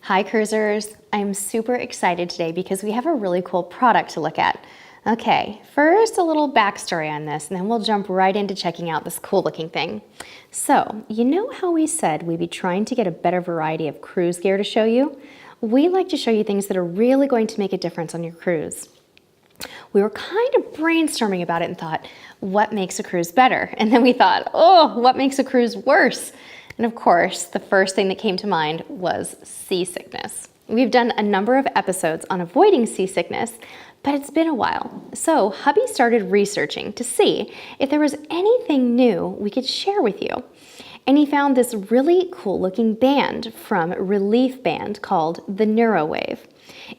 Hi cruisers, I'm super excited today because we have a really cool product to look at. Okay, first a little backstory on this and then we'll jump right into checking out this cool looking thing. So, you know how we said we'd be trying to get a better variety of cruise gear to show you? We like to show you things that are really going to make a difference on your cruise. We were kind of brainstorming about it and thought, what makes a cruise better? And then we thought, oh, what makes a cruise worse? And of course, the first thing that came to mind was seasickness. We've done a number of episodes on avoiding seasickness, but it's been a while. So hubby started researching to see if there was anything new we could share with you. And he found this really cool looking band from Reliefband called the NeuroWave.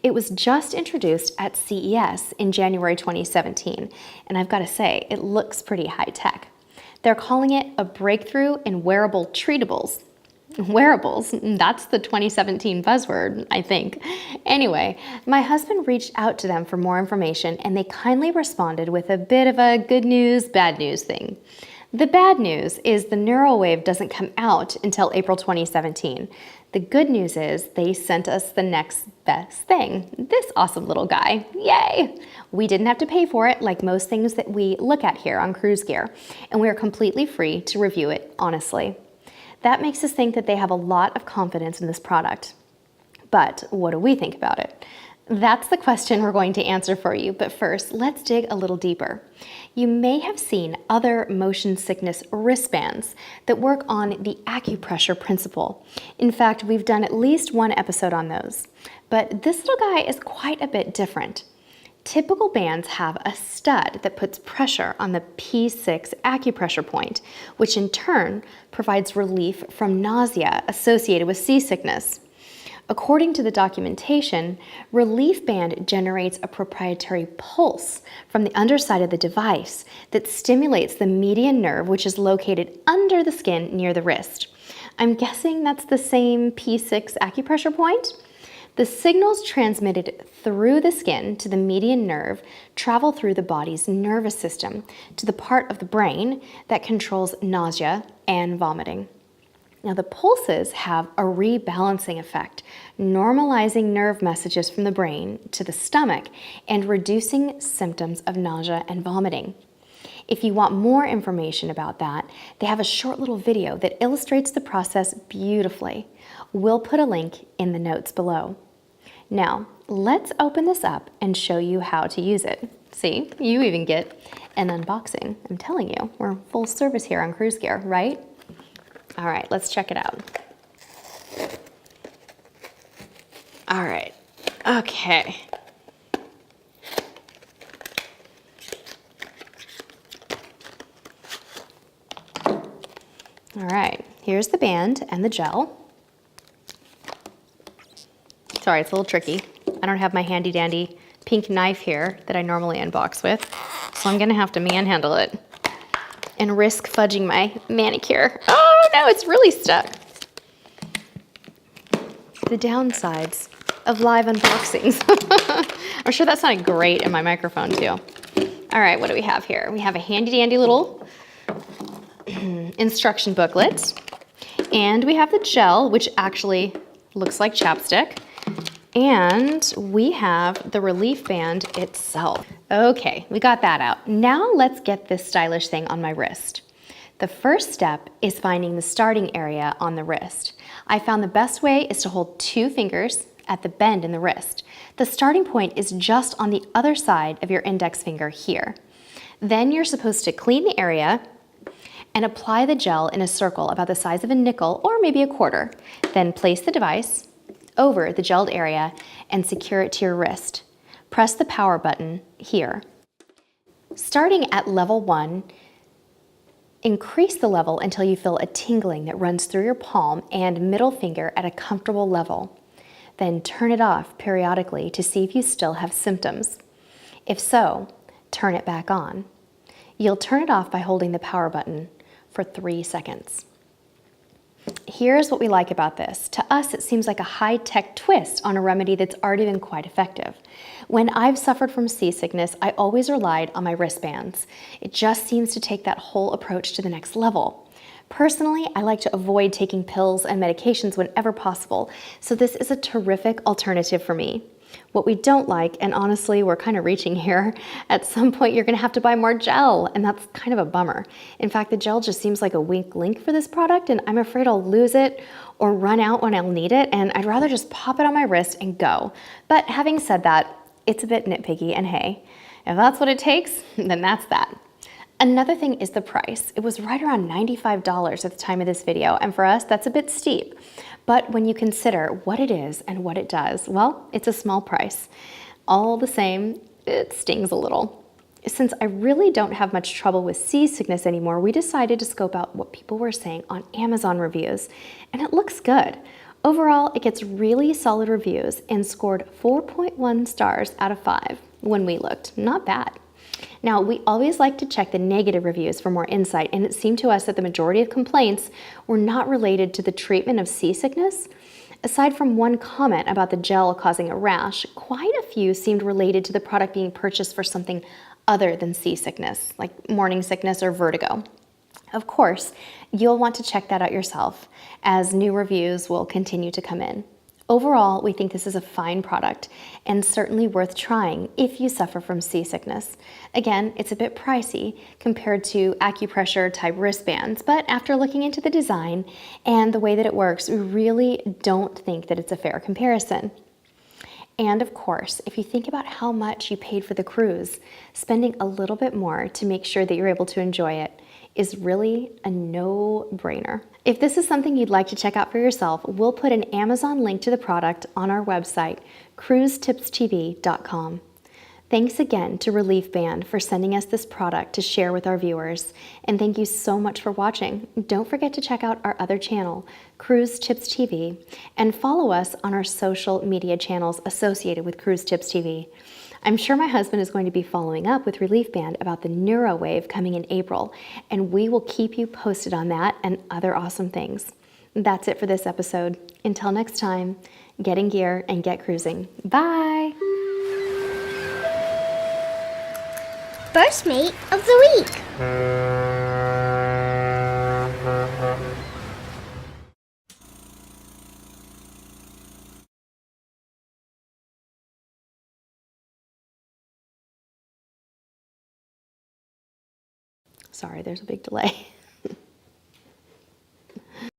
It was just introduced at CES in January 2017, and I've got to say, it looks pretty high tech. They're calling it a breakthrough in wearable treatables. Wearables, that's the 2017 buzzword, I think. Anyway, my husband reached out to them for more information and they kindly responded with a bit of a good news, bad news thing. The bad news is the NeuroWave doesn't come out until April 2017. The good news is they sent us the next best thing, this awesome little guy. Yay! We didn't have to pay for it like most things that we look at here on Cruise Gear, and we are completely free to review it honestly. That makes us think that they have a lot of confidence in this product. But what do we think about it? That's the question we're going to answer for you, but first, let's dig a little deeper. You may have seen other motion sickness wristbands that work on the acupressure principle. In fact, we've done at least one episode on those. But this little guy is quite a bit different. Typical bands have a stud that puts pressure on the P6 acupressure point, which in turn provides relief from nausea associated with seasickness. According to the documentation, Reliefband generates a proprietary pulse from the underside of the device that stimulates the median nerve, which is located under the skin near the wrist. I'm guessing that's the same P6 acupressure point? The signals transmitted through the skin to the median nerve travel through the body's nervous system to the part of the brain that controls nausea and vomiting. Now, the pulses have a rebalancing effect, normalizing nerve messages from the brain to the stomach and reducing symptoms of nausea and vomiting. If you want more information about that, they have a short little video that illustrates the process beautifully. We'll put a link in the notes below. Now, let's open this up and show you how to use it. See, you even get an unboxing. I'm telling you, we're full service here on Cruise Gear, right? All right, let's check it out. All right, okay. All right, here's the band and the gel. Sorry, it's a little tricky. I don't have my handy dandy pink knife here that I normally unbox with, so I'm gonna have to manhandle it and risk fudging my manicure. Oh no, it's really stuck. The downsides of live unboxings. I'm sure that sounded great in my microphone too. All right, what do we have here? We have a handy dandy little instruction booklet. And we have the gel, which actually looks like chapstick. And we have the Reliefband itself. Okay, we got that out. Now let's get this stylish thing on my wrist. The first step is finding the starting area on the wrist. I found the best way is to hold 2 fingers at the bend in the wrist. The starting point is just on the other side of your index finger here. Then you're supposed to clean the area and apply the gel in a circle about the size of a nickel or maybe a quarter. Then place the device over the gelled area and secure it to your wrist. Press the power button here. Starting at level 1, increase the level until you feel a tingling that runs through your palm and middle finger at a comfortable level. Then turn it off periodically to see if you still have symptoms. If so, turn it back on. You'll turn it off by holding the power button for 3 seconds. Here's what we like about this. To us, it seems like a high-tech twist on a remedy that's already been quite effective. When I've suffered from seasickness, I always relied on my wristbands. It just seems to take that whole approach to the next level. Personally, I like to avoid taking pills and medications whenever possible, so this is a terrific alternative for me. What we don't like, and honestly, we're kind of reaching here, at some point you're going to have to buy more gel, and that's kind of a bummer. In fact, the gel just seems like a weak link for this product, and I'm afraid I'll lose it or run out when I'll need it, and I'd rather just pop it on my wrist and go. But having said that, it's a bit nitpicky, and hey, if that's what it takes, then that's that. Another thing is the price. It was right around $95 at the time of this video, and for us, that's a bit steep. But when you consider what it is and what it does, well, it's a small price. All the same, it stings a little. Since I really don't have much trouble with seasickness anymore, we decided to scope out what people were saying on Amazon reviews, and it looks good. Overall, it gets really solid reviews and scored 4.1 stars out of 5 when we looked. Not bad. Now, we always like to check the negative reviews for more insight, and it seemed to us that the majority of complaints were not related to the treatment of seasickness. Aside from one comment about the gel causing a rash, quite a few seemed related to the product being purchased for something other than seasickness, like morning sickness or vertigo. Of course, you'll want to check that out yourself, as new reviews will continue to come in. Overall, we think this is a fine product and certainly worth trying if you suffer from seasickness. Again, it's a bit pricey compared to acupressure type wristbands, but after looking into the design and the way that it works, we really don't think that it's a fair comparison. And of course, if you think about how much you paid for the cruise, spending a little bit more to make sure that you're able to enjoy it is really a no-brainer. If this is something you'd like to check out for yourself, we'll put an Amazon link to the product on our website, cruisetipstv.com. Thanks again to Reliefband for sending us this product to share with our viewers. And thank you so much for watching. Don't forget to check out our other channel, Cruise Tips TV, and follow us on our social media channels associated with Cruise Tips TV. I'm sure my husband is going to be following up with Reliefband about the NeuroWave coming in April, and we will keep you posted on that and other awesome things. That's it for this episode. Until next time, get in gear and get cruising. Bye! First mate of the week. Sorry, there's a big delay.